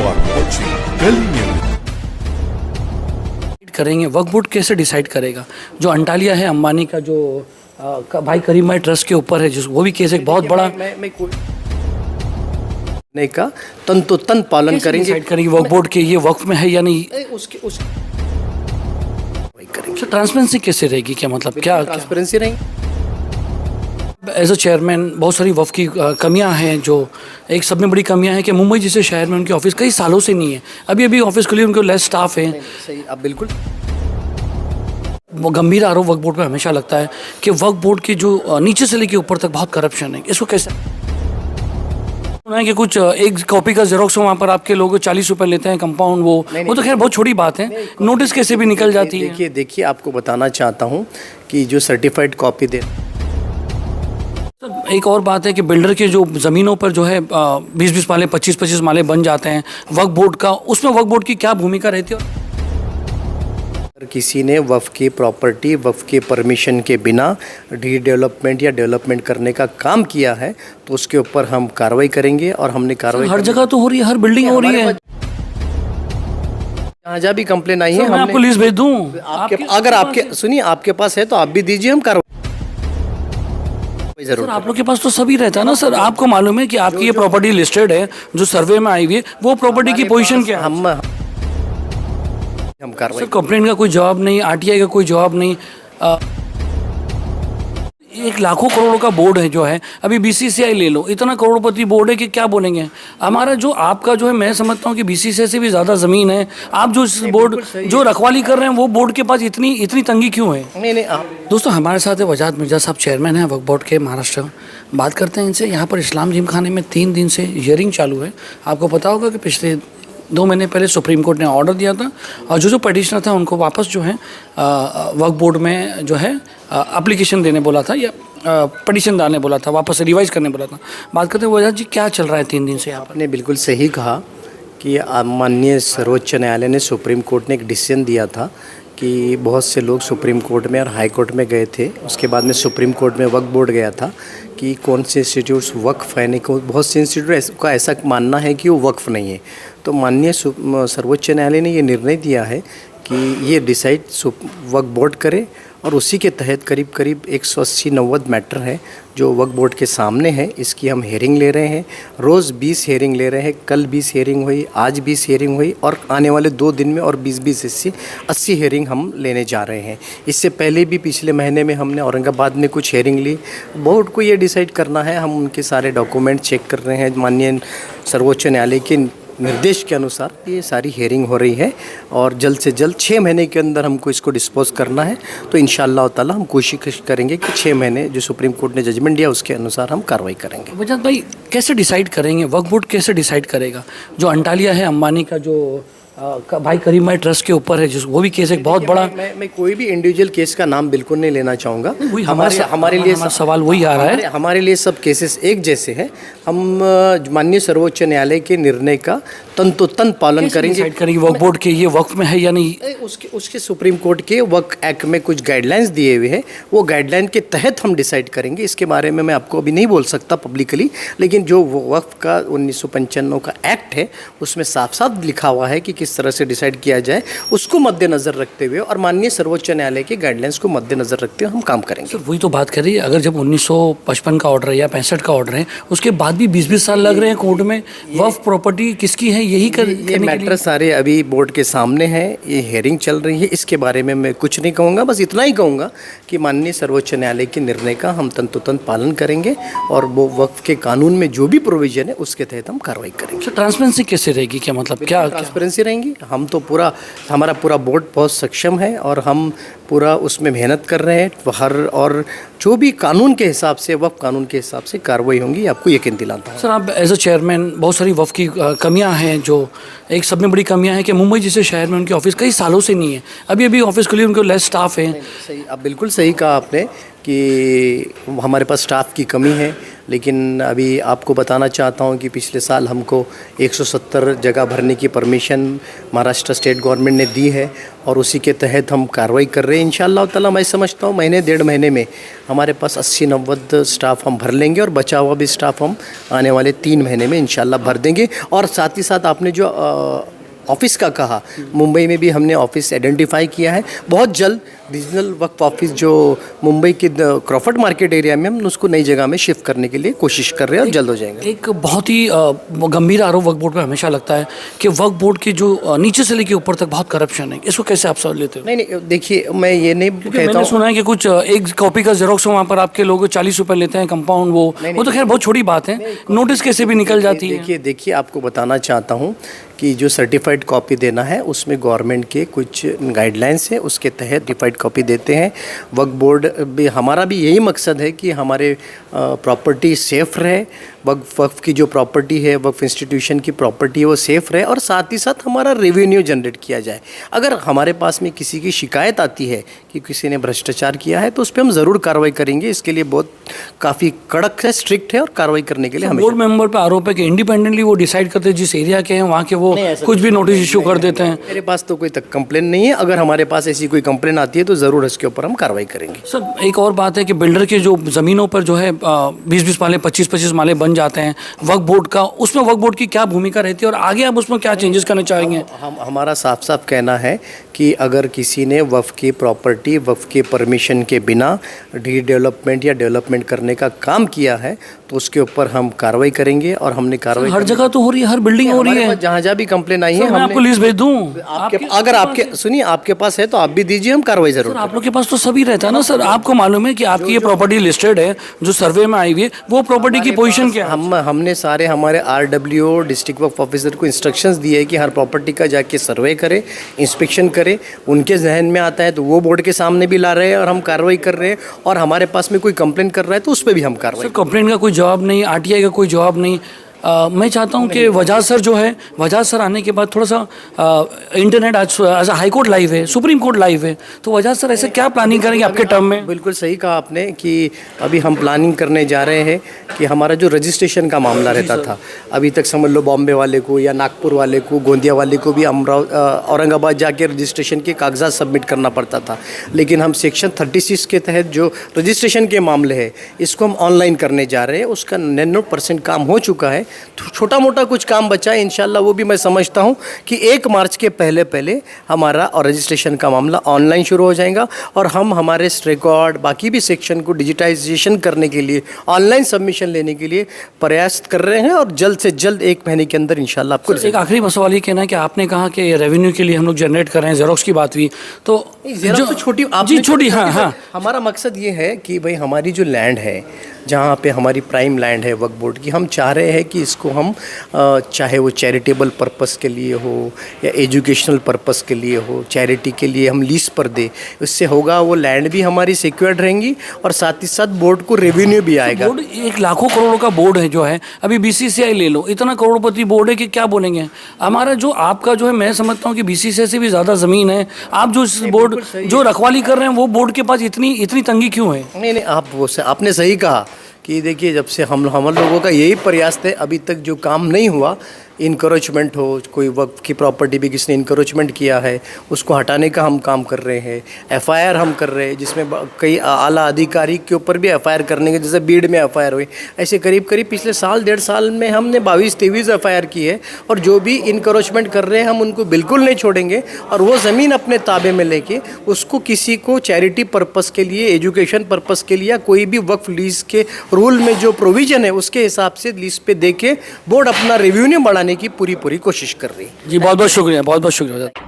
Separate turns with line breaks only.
are watching Delhi News.
करेंगे वक्फ board कैसे decide करेगा? जो अंटालिया है अंबानी का, जो भाई करीम भाई ट्रस्ट के ऊपर है, जिस वो भी केस एक बहुत बड़ा
नहीं का तन पालन करेंगे।
डिसाइड करेंगे वक्फ बोर्ड के ये वक्फ में है या नहीं,
उसके
तो ट्रांसपेरेंसी कैसे रहेगी? क्या मतलब क्या
ट्रांसपेरेंसी रहेंगे।
एज अ चेयरमैन बहुत सारी वक्फ की कमियां हैं, जो एक सब में बड़ी कमियां हैं कि मुंबई जैसे शहर में उनकी ऑफिस कई सालों से नहीं है, अभी ऑफिस के लिए उनको लेस स्टाफ है।
सही, आप बिल्कुल
वो गंभीर आरोप वक्फ बोर्ड पे हमेशा लगता है कि वक्फ बोर्ड की जो नीचे से लेके ऊपर तक बहुत करप्शन है। इसको कैसे सुना है कि कुछ एक कॉपी का जेरोक्स हो, वहाँ पर आपके लोग 40 रुपए लेते हैं कंपाउंड, वो तो खैर बहुत छोटी बात है, नोटिस कैसे भी निकल जाती है।
देखिए आपको बताना चाहता हूँ कि जो सर्टिफाइड कॉपी दे,
एक और बात है कि बिल्डर के जो ज़मीनों पर जो है 20-20 माले 25-25 माले बन जाते हैं वक्फ बोर्ड का, उसमें वक्फ बोर्ड की क्या भूमिका रहती है?
अगर किसी ने वक्फ की प्रॉपर्टी वक्फ के परमिशन के बिना रीडेवलपमेंट या डेवलपमेंट करने का काम किया है तो उसके ऊपर हम कार्रवाई करेंगे। और हमने कार्रवाई
हर जगह तो हो रही है, हर बिल्डिंग हो रही है,
जहाँ भी कंप्लेन आई है
मैं आपको लिस्ट भेज दूँ।
अगर आपके सुनिए आपके पास है तो आप भी दीजिए, हम कार्रवाई।
सर आप लोग के पास तो सभी रहता है ना सर, आपको मालूम है कि आपकी ये प्रॉपर्टी लिस्टेड है जो सर्वे में आई हुई है, वो प्रॉपर्टी की पोजीशन क्या है?
हम कार्रवाई।
सर कंप्लेंट का कोई जवाब नहीं, आरटीआई का कोई जवाब नहीं, एक लाखों करोड़ों का बोर्ड है जो है, अभी बीसीसीआई ले लो, इतना करोड़पति बोर्ड है कि क्या बोलेंगे। हमारा जो आपका जो है, मैं समझता हूँ कि बीसीसीआई से भी ज़्यादा ज़मीन है, आप जो इस बोर्ड जो रखवाली कर रहे हैं वो बोर्ड के पास इतनी तंगी क्यों है?
नहीं
दोस्तों हमारे साथ है वजाद मिर्जा साहब, चेयरमैन हैं वक्फ बोर्ड के महाराष्ट्र। बात करते हैं इनसे। यहाँ पर इस्लाम जिम खाने में 3 दिन से हियरिंग चालू है। आपको पता होगा कि पिछले 2 महीने पहले सुप्रीम कोर्ट ने ऑर्डर दिया था और जो पटिशनर था उनको वापस जो है वक्फ बोर्ड में जो है एप्लीकेशन देने बोला था, या पटिशन डालने बोला था, वापस रिवाइज करने बोला था। बात करते हैं वजाद जी, क्या चल रहा है 3 दिन से यहाँ पर?
आपने बिल्कुल सही कहा कि माननीय सर्वोच्च न्यायालय ने, सुप्रीम कोर्ट ने एक डिसीजन दिया था कि बहुत से लोग सुप्रीम कोर्ट में और हाई कोर्ट में गए थे, उसके बाद में सुप्रीम कोर्ट में वक्फ बोर्ड गया था कि कौन से इंस्टीट्यूट्स वक्फ है, नहीं बहुत से इंस्टीट्यूट का ऐसा मानना है कि वो वक्फ नहीं है। तो माननीय सर्वोच्च न्यायालय ने ये निर्णय दिया है कि ये डिसाइड वक्फ बोर्ड करे और उसी के तहत करीब 180-90 मैटर है जो वक्फ बोर्ड के सामने है। इसकी हम हेयरिंग ले रहे हैं, रोज़ 20 हेयरिंग ले रहे हैं। कल 20 हेयरिंग हुई, आज 20 हेयरिंग हुई और आने वाले 2 दिन में और 20-20 से 80 हेयरिंग हम लेने जा रहे हैं। इससे पहले भी पिछले महीने में हमने औरंगाबाद में कुछ हेयरिंग ली। बोर्ड को ये डिसाइड करना है, हम उनके सारे डॉक्यूमेंट चेक कर रहे हैं। माननीय सर्वोच्च न्यायालय के निर्देश के अनुसार ये सारी हेयरिंग हो रही है और जल्द से जल्द 6 महीने के अंदर हमको इसको डिस्पोज करना है। तो इंशाअल्लाह ताला हम कोशिश करेंगे कि 6 महीने जो सुप्रीम कोर्ट ने जजमेंट दिया उसके अनुसार हम कार्रवाई करेंगे।
वजाद भाई कैसे डिसाइड करेंगे, वक्फ बोर्ड कैसे डिसाइड करेगा? जो अंटालिया है अंबानी का, जो भाई करीम भाई ट्रस्ट के ऊपर है, जिस वो भी केस एक बहुत बड़ा।
मैं कोई भी इंडिविजुअल केस का नाम बिल्कुल नहीं लेना चाहूँगा।
हमारे लिए सवाल वही आ रहा है,
हमारे लिए सब केसेस एक जैसे हैं। हम माननीय सर्वोच्च न्यायालय के निर्णय का तन पालन करेंगे।
वक्फ बोर्ड के ये वक्फ में है या नहीं,
उसके सुप्रीम कोर्ट के वक्फ एक्ट में कुछ गाइडलाइंस दिए हुए हैं, वो गाइडलाइन के तहत हम डिसाइड करेंगे। इसके बारे में मैं आपको अभी नहीं बोल सकता पब्लिकली, लेकिन जो वक्फ का 1995 का एक्ट है उसमें साफ साफ लिखा हुआ है कि किस तरह से डिसाइड किया जाए, उसको मद्देनज़र रखते हुए और माननीय सर्वोच्च न्यायालय के गाइडलाइंस को मद्देनज़र रखते हुए हम काम करेंगे।
सर वही तो बात कर रही है, अगर जब 1955 का ऑर्डर है या 65 का ऑर्डर है, उसके बाद भी 20-20 साल लग रहे हैं कोर्ट में, वक्फ प्रॉपर्टी किसकी है यही
ये मैटर सारे अभी बोर्ड के सामने हैं, ये हेयरिंग चल रही है। इसके बारे में मैं कुछ नहीं कहूँगा, बस इतना ही कहूँगा कि माननीय सर्वोच्च न्यायालय के निर्णय का हम तंतोतंत पालन करेंगे और वो वक्फ के कानून में जो भी प्रोविजन है उसके तहत हम कार्रवाई करेंगे।
सर ट्रांसपेरेंसी कैसे रहेगी? क्या मतलब क्या
ट्रांसपेरेंसी रहेंगी? हम तो हमारा पूरा बोर्ड बहुत सक्षम है और हम पूरा उसमें मेहनत कर रहे हैं। और जो भी कानून के हिसाब से, वक्फ कानून के हिसाब से कार्रवाई होंगी, आपको यकीन दिलाता हूँ।
सर आप एज अ चेयरमैन बहुत सारी वक्फ की कमियां हैं, जो एक सब में बड़ी कमियां हैं कि मुंबई जैसे शहर में उनकी ऑफिस कई सालों से नहीं है, अभी ऑफिस के लिए उनको लेस स्टाफ है।
सही, आप बिल्कुल सही कहा आपने कि हमारे पास स्टाफ की कमी है, लेकिन अभी आपको बताना चाहता हूं कि पिछले साल हमको 170 जगह भरने की परमिशन महाराष्ट्र स्टेट गवर्नमेंट ने दी है और उसी के तहत हम कार्रवाई कर रहे हैं। इंशाअल्लाह ताला मैं समझता हूं महीने 1.5 महीने में हमारे पास 80-90 स्टाफ हम भर लेंगे और बचा हुआ भी स्टाफ हम आने वाले 3 महीने में इंशाअल्लाह भर देंगे। और साथ ही साथ आपने जो ऑफ़िस का कहा, मुंबई में भी हमने ऑफ़िस आइडेंटिफाई किया है। बहुत जल्द रीजनल वक्फ ऑफिस जो मुंबई के क्रॉफर्ड मार्केट एरिया में, हम उसको नई जगह में शिफ्ट करने के लिए कोशिश कर रहे हैं और जल्द हो जाएंगे।
एक बहुत ही गंभीर आरोप वक्फ बोर्ड पर हमेशा लगता है कि वक्फ बोर्ड के जो नीचे से लेके ऊपर तक बहुत करप्शन है। इसको कैसे आप समझ लेते हो?
नहीं, देखिए मैं ये नहीं कहता
मैंने सुना है कि कुछ एक कॉपी का जेरोक्स वहाँ पर आपके लोग 40 रुपये लेते हैं कंपाउंड, वो तो खैर बहुत छोटी बात है, नोटिस कैसे भी निकल जाती है।
देखिए आपको बताना चाहता हूँ कि जो सर्टिफाइड कॉपी देना है उसमें गवर्नमेंट के कुछ गाइडलाइंस है, उसके तहत सर्टिफाइड कॉपी देते हैं। वक्फ बोर्ड भी, हमारा भी यही मकसद है कि हमारे प्रॉपर्टी सेफ़ रहे, वक्फ की जो प्रॉपर्टी है, वक्फ इंस्टीट्यूशन की प्रॉपर्टी है वो सेफ़ रहे और साथ ही साथ हमारा रेवेन्यू जनरेट किया जाए। अगर हमारे पास में किसी की शिकायत आती है कि किसी ने भ्रष्टाचार किया है तो उस पर हम ज़रूर कार्रवाई करेंगे। इसके लिए बहुत काफ़ी कड़क है, स्ट्रिक्ट है और कार्रवाई करने के लिए हमें
बोर्ड मेंबर पर आरोप है कि इंडिपेंडेंटली वो डिसाइड करते हैं जिस एरिया के हैं वहाँ के, वो कुछ भी नोटिस इशू कर देते हैं।
मेरे पास तो कोई तक कंप्लेन नहीं है। अगर हमारे पास ऐसी कोई कंप्लेन आती है तो ज़रूर इसके ऊपर हम कार्रवाई करेंगे।
सर एक और बात है कि बिल्डर के जो ज़मीनों पर जो है 20-20 माले 25-25 माले बन जाते हैं वक्फ बोर्ड का, उसमें वक्फ बोर्ड की क्या भूमिका रहती है और आगे आप उसमें क्या चेंजेस करना चाहेंगे?
हमारा साफ साफ कहना है कि अगर किसी ने वक्फ की प्रॉपर्टी वक्फ के परमिशन के बिना रीडेवलपमेंट या डेवलपमेंट करने का काम किया है तो उसके ऊपर हम कार्रवाई करेंगे और हमने कार्रवाई
हर जगह तो हो रही है, हर बिल्डिंग हो रही है।
जहाँ जहाँ भी कंप्लेन आई है
मैं आपको लिस्ट भेज दूँ,
अगर आपके सुनिए आपके पास है तो आप भी दीजिए, हम कार्रवाई जरूर।
आप लोग के पास तो सभी रहता है ना सर, आपको मालूम है कि आपकी ये प्रॉपर्टी लिस्टेड है जो सर्वे में आई हुई है, वो प्रॉपर्टी की पोजीशन क्या है?
हमने सारे हमारे RWO डिस्ट्रिक्ट वक्फ ऑफिसर को इंस्ट्रक्शंस दिए कि हर प्रॉपर्टी का जाके सर्वे करे, इंस्पेक्शन करे। उनके जहन में आता है तो वो बोर्ड के सामने भी ला रहे हैं और हम कार्रवाई कर रहे हैं। और हमारे पास में कोई कंप्लेन कर रहा है तो उस पर भी हम कार्रवाई।
कंप्लेन का कोई जवाब नहीं, RTI का कोई जवाब नहीं। मैं चाहता हूं कि वजाज सर जो है, वजाज सर आने के बाद थोड़ा सा इंटरनेट आज हाई कोर्ट लाइव है, सुप्रीम कोर्ट लाइव है, तो वजाज सर ऐसे क्या प्लानिंग करेंगे आपके टर्म में?
बिल्कुल सही कहा आपने कि अभी हम प्लानिंग करने जा रहे हैं कि हमारा जो रजिस्ट्रेशन का मामला रहता था, अभी तक समझ लो बॉम्बे वाले को या नागपुर वाले को, गोंदिया वाले को भी औरंगाबाद जाके रजिस्ट्रेशन के कागजात सबमिट करना पड़ता था। लेकिन हम सेक्शन 36 के तहत जो रजिस्ट्रेशन के मामले है इसको हम ऑनलाइन करने जा रहे हैं। उसका 99% काम हो चुका है, छोटा मोटा कुछ काम बचा है। इंशाल्लाह वो भी मैं समझता हूँ कि 1 मार्च के पहले हमारा और रजिस्ट्रेशन का मामला ऑनलाइन शुरू हो जाएगा और हम हमारे रिकॉर्ड बाकी भी सेक्शन को डिजिटाइजेशन करने के लिए, ऑनलाइन सबमिशन लेने के लिए प्रयास कर रहे हैं और जल्द से जल्द 1 महीने के अंदर इंशाल्लाह आपको।
एक आखिरी सवाल ये कहना है कि आपने कहा कि रेवेन्यू के लिए हम लोग जनरेट कर रहे हैं, जेरोक्स की बात हुई तो
जो छोटी
जी छोटी, हाँ,
हमारा मकसद ये है कि भाई हमारी जो लैंड है, जहाँ पे हमारी प्राइम लैंड है वक्फ बोर्ड की, हम चाह रहे हैं कि इसको हम चाहे वो चैरिटेबल पर्पस के लिए हो या एजुकेशनल पर्पस के लिए हो, चैरिटी के लिए हम लीज पर दे। इससे होगा वो लैंड भी हमारी सिक्योर्ड रहेंगी और साथ ही साथ बोर्ड को रेवेन्यू भी आएगा।
बोर्ड 1 लाखों करोड़ों का बोर्ड है जो है, अभी BCCI ले लो, इतना करोड़पति बोर्ड है कि क्या बोलेंगे। हमारा जो आपका जो है, मैं समझता हूँ कि BCCI से भी ज़्यादा ज़मीन है। आप जो बोर्ड जो रखवाली कर रहे हैं वो बोर्ड के पास इतनी तंगी क्यों है?
नहीं, आपने सही कहा कि देखिए जब से हम लोगों का यही प्रयास थे, अभी तक जो काम नहीं हुआ, इनक्रोचमेंट हो, कोई वक्त की प्रॉपर्टी भी किसी ने इनक्रोचमेंट किया है उसको हटाने का हम काम कर रहे हैं। FIR हम कर रहे हैं जिसमें कई आला अधिकारी के ऊपर भी FIR करने के, जैसे बीड में FIR हुई, ऐसे करीब पिछले साल 1.5 साल में हमने 22-23 FIR की है। और जो भी इनक्रोचमेंट कर रहे हैं हम उनको बिल्कुल नहीं छोड़ेंगे और वो ज़मीन अपने ताबे में लेके उसको किसी को चैरिटी पर्पस के लिए, एजुकेशन पर्पस के लिए, कोई भी वक्फ लीज के रूल में जो प्रोविज़न है उसके हिसाब से लीज पे दे के बोर्ड अपना रेवेन्यू बढ़ाने की पूरी कोशिश कर रही है।
जी बहुत बहुत शुक्रिया, बहुत बहुत शुक्रिया।